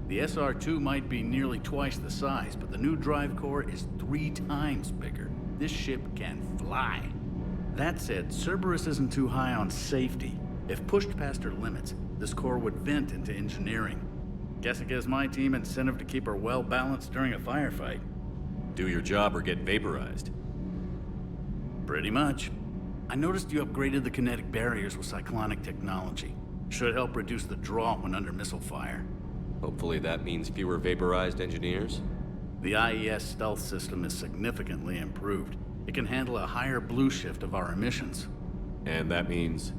The SR-2 might be nearly twice the size, but the new drive core is 3 times bigger. This ship can fly. That said, Cerberus isn't too high on safety. If pushed past her limits, this core would vent into engineering. Guess it gives my team incentive to keep her well balanced during a firefight. Do your job or get vaporized. Pretty much. I noticed you upgraded the kinetic barriers with cyclonic technology. Should help reduce the draw when under missile fire. Hopefully that means fewer vaporized engineers? The IES stealth system is significantly improved. It can handle a higher blue shift of our emissions. And that means?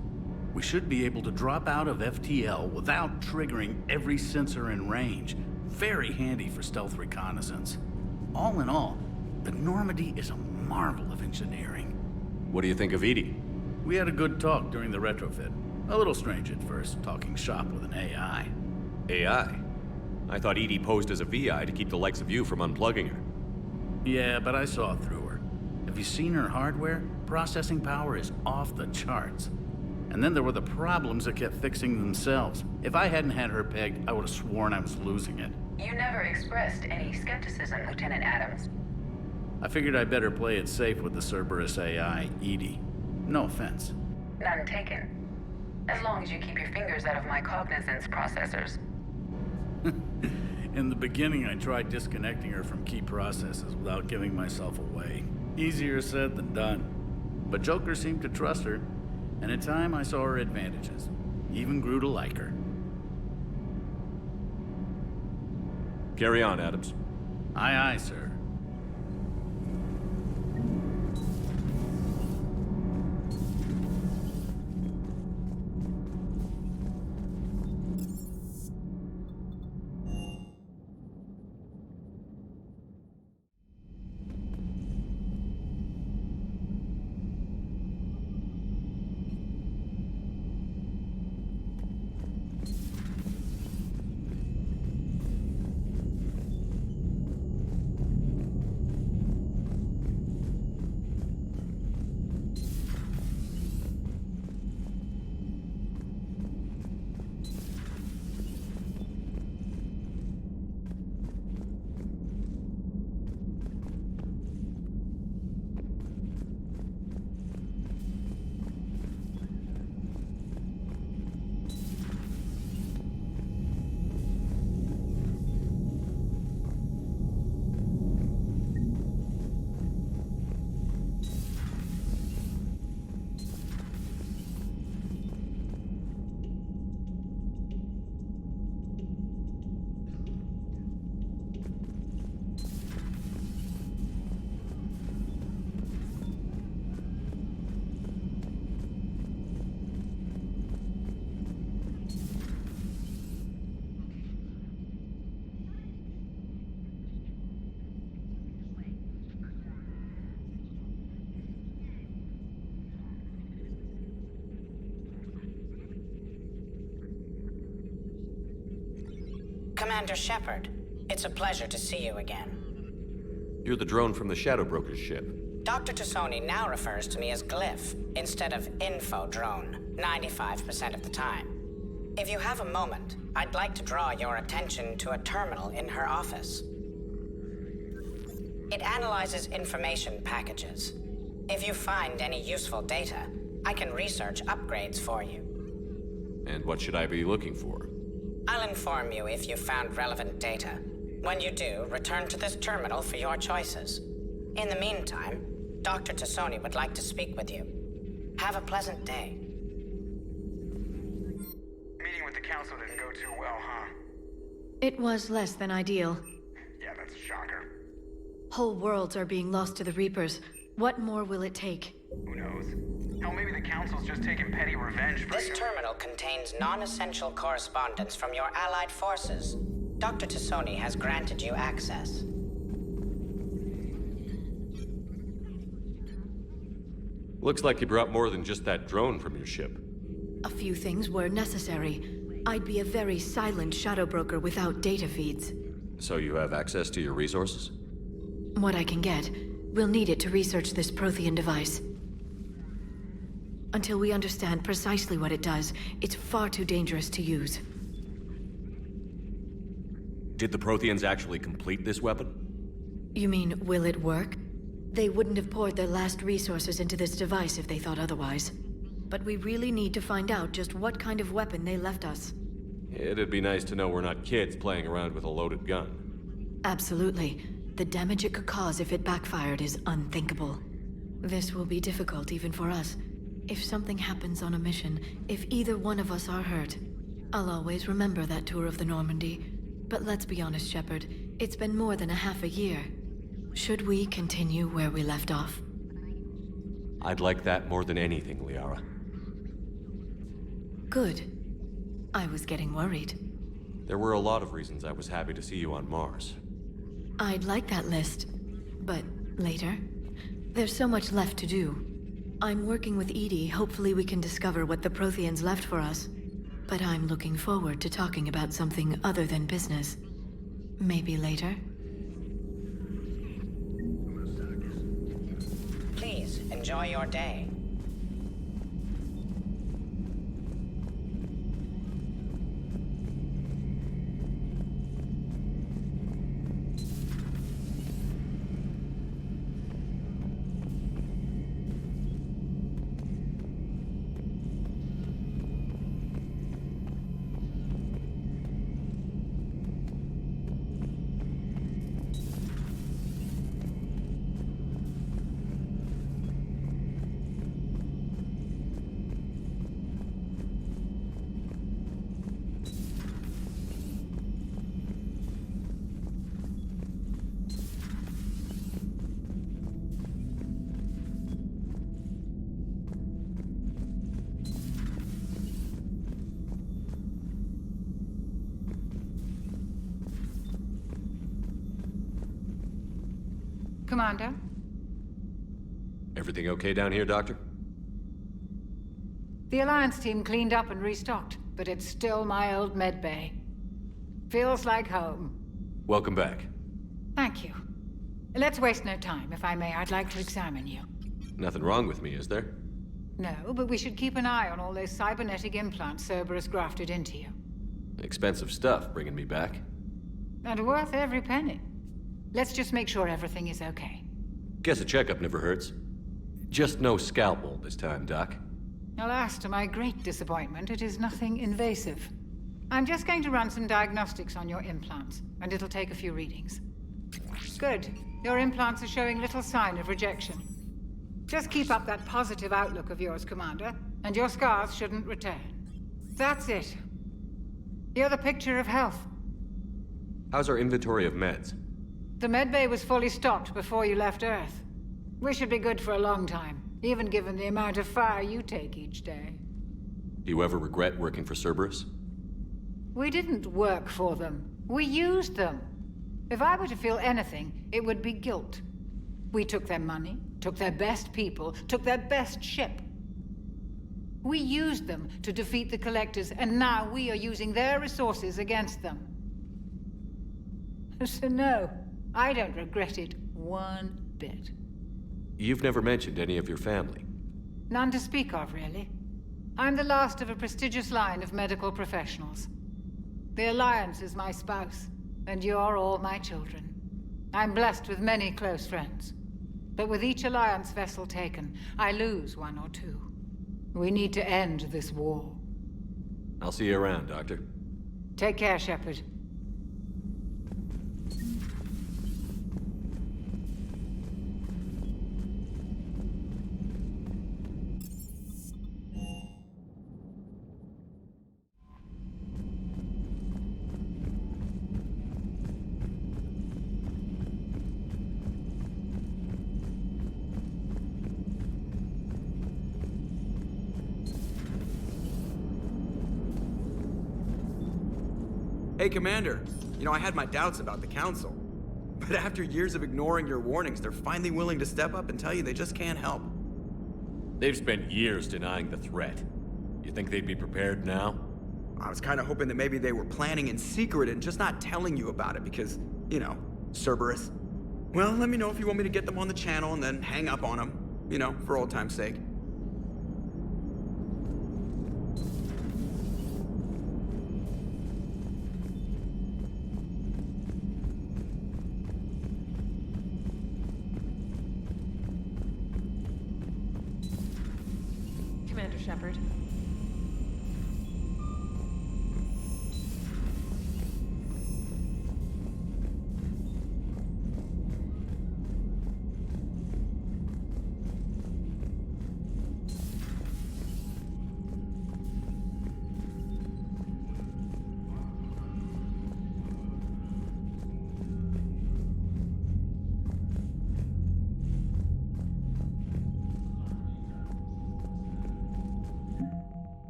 We should be able to drop out of FTL without triggering every sensor in range. Very handy for stealth reconnaissance. All in all, the Normandy is a marvel of engineering. What do you think of Edie? We had a good talk during the retrofit. A little strange at first, talking shop with an AI. AI? I thought Edie posed as a VI to keep the likes of you from unplugging her. Yeah, but I saw through her. Have you seen her hardware? Processing power is off the charts. And then there were the problems that kept fixing themselves. If I hadn't had her pegged, I would have sworn I was losing it. You never expressed any skepticism, Lieutenant Adams. I figured I'd better play it safe with the Cerberus AI, Edie. No offense. None taken. As long as you keep your fingers out of my cognizance processors. In the beginning, I tried disconnecting her from key processes without giving myself away. Easier said than done. But Joker seemed to trust her, and in time I saw her advantages. Even grew to like her. Carry on, Adams. Aye, aye, sir. Commander Shepard, it's a pleasure to see you again. You're the drone from the Shadow Broker's ship. Dr. Tassoni now refers to me as Glyph instead of Info Drone, 95% of the time. If you have a moment, I'd like to draw your attention to a terminal in her office. It analyzes information packages. If you find any useful data, I can research upgrades for you. And what should I be looking for? I'll inform you if you've found relevant data. When you do, return to this terminal for your choices. In the meantime, Dr. Tassoni would like to speak with you. Have a pleasant day. Meeting with the council didn't go too well, huh? It was less than ideal. Yeah, that's a shocker. Whole worlds are being lost to the Reapers. What more will it take? Who knows? Hell, maybe the council's just taking petty revenge for This you. terminal contains non-essential correspondence from your allied forces. Dr. Tassoni has granted you access. Looks like you brought more than just that drone from your ship. A few things were necessary. I'd be a very silent shadow broker without data feeds. So you have access to your resources? What I can get. We'll need it to research this Prothean device. Until we understand precisely what it does, it's far too dangerous to use. Did the Protheans actually complete this weapon? You mean, will it work? They wouldn't have poured their last resources into this device if they thought otherwise. But we really need to find out just what kind of weapon they left us. It'd be nice to know we're not kids playing around with a loaded gun. Absolutely. The damage it could cause if it backfired is unthinkable. This will be difficult even for us. If something happens on a mission, if either one of us are hurt, I'll always remember that tour of the Normandy. But let's be honest, Shepard, it's been more than a half a year. Should we continue where we left off? I'd like that more than anything, Liara. Good. I was getting worried. There were a lot of reasons I was happy to see you on Mars. I'd like that list, but later. There's so much left to do. I'm working with Edie. Hopefully we can discover what the Protheans left for us. But I'm looking forward to talking about something other than business. Maybe later? Please, enjoy your day. Commander? Everything okay down here, Doctor? The Alliance team cleaned up and restocked, but it's still my old medbay. Feels like home. Welcome back. Thank you. Let's waste no time. If I may, I'd like to examine you. Nothing wrong with me, is there? No, but we should keep an eye on all those cybernetic implants Cerberus grafted into you. Expensive stuff bringing me back. And worth every penny. Let's just make sure everything is okay. Guess a checkup never hurts. Just no scalpel this time, Doc. Alas, to my great disappointment, it is nothing invasive. I'm just going to run some diagnostics on your implants, and it'll take a few readings. Good. Your implants are showing little sign of rejection. Just keep up that positive outlook of yours, Commander, and your scars shouldn't return. That's it. You're the picture of health. How's our inventory of meds? The medbay was fully stocked before you left Earth. We should be good for a long time, even given the amount of fire you take each day. Do you ever regret working for Cerberus? We didn't work for them. We used them. If I were to feel anything, it would be guilt. We took their money, took their best people, took their best ship. We used them to defeat the Collectors, and now we are using their resources against them. So no, I don't regret it one bit. You've never mentioned any of your family. None to speak of, really. I'm the last of a prestigious line of medical professionals. The Alliance is my spouse, and you're all my children. I'm blessed with many close friends. But with each Alliance vessel taken, I lose one or two. We need to end this war. I'll see you around, Doctor. Take care, Shepard. Hey, Commander. You know, I had my doubts about the Council. But after years of ignoring your warnings, they're finally willing to step up and tell you they just can't help. They've spent years denying the threat. You think they'd be prepared now? I was kind of hoping that maybe they were planning in secret and just not telling you about it because, you know, Cerberus. Well, let me know if you want me to get them on the channel and then hang up on them, you know, for old time's sake. Commander Shepard.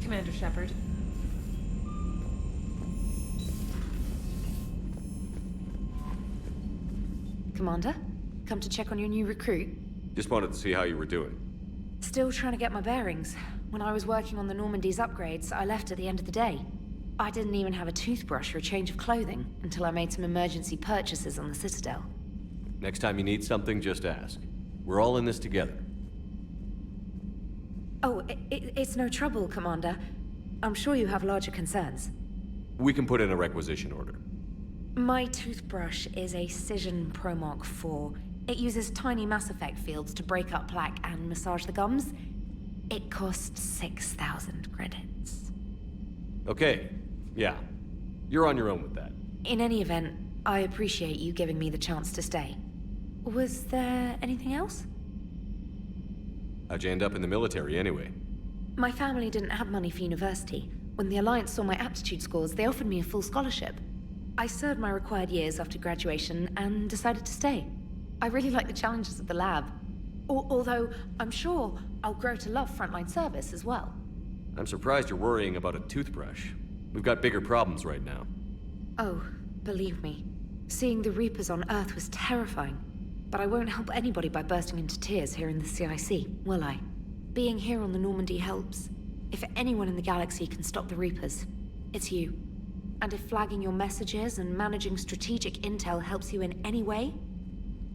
Commander Shepard. Commander? Come to check on your new recruit? Just wanted to see how you were doing. Still trying to get my bearings. When I was working on the Normandy's upgrades, I left at the end of the day. I didn't even have a toothbrush or a change of clothing until I made some emergency purchases on the Citadel. Next time you need something, just ask. We're all in this together. Oh, it's no trouble, Commander. I'm sure you have larger concerns. We can put in a requisition order. My toothbrush is a Cision Pro Mark IV. It uses tiny Mass Effect fields to break up plaque and massage the gums. It costs 6,000 credits. Okay, yeah. You're on your own with that. In any event, I appreciate you giving me the chance to stay. Was there anything else? How'd you end up in the military anyway? My family didn't have money for university. When the Alliance saw my aptitude scores, they offered me a full scholarship. I served my required years after graduation and decided to stay. I really like the challenges of the lab. Although, I'm sure I'll grow to love frontline service as well. I'm surprised you're worrying about a toothbrush. We've got bigger problems right now. Oh, believe me. Seeing the Reapers on Earth was terrifying. But I won't help anybody by bursting into tears here in the CIC, will I? Being here on the Normandy helps. If anyone in the galaxy can stop the Reapers, it's you. And if flagging your messages and managing strategic intel helps you in any way,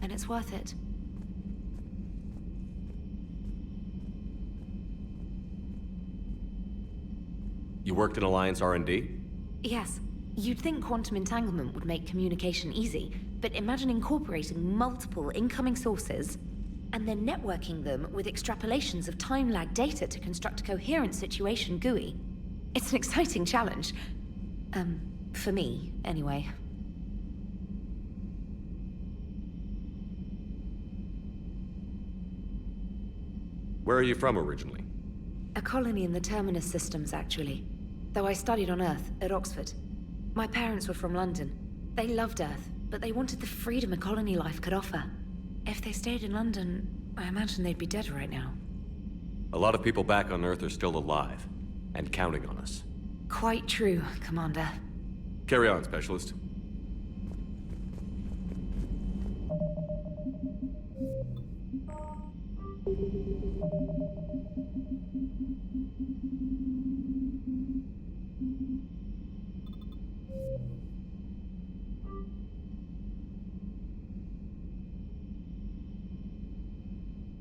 then it's worth it. You worked in Alliance R&D? Yes. You'd think quantum entanglement would make communication easy, but imagine incorporating multiple incoming sources and then networking them with extrapolations of time-lag data to construct a coherent situation GUI. It's an exciting challenge. For me, anyway. Where are you from originally? A colony in the Terminus systems, actually. Though I studied on Earth, at Oxford. My parents were from London. They loved Earth, but they wanted the freedom a colony life could offer. If they stayed in London, I imagine they'd be dead right now. A lot of people back on Earth are still alive, and counting on us. Quite true, Commander. Carry on, Specialist.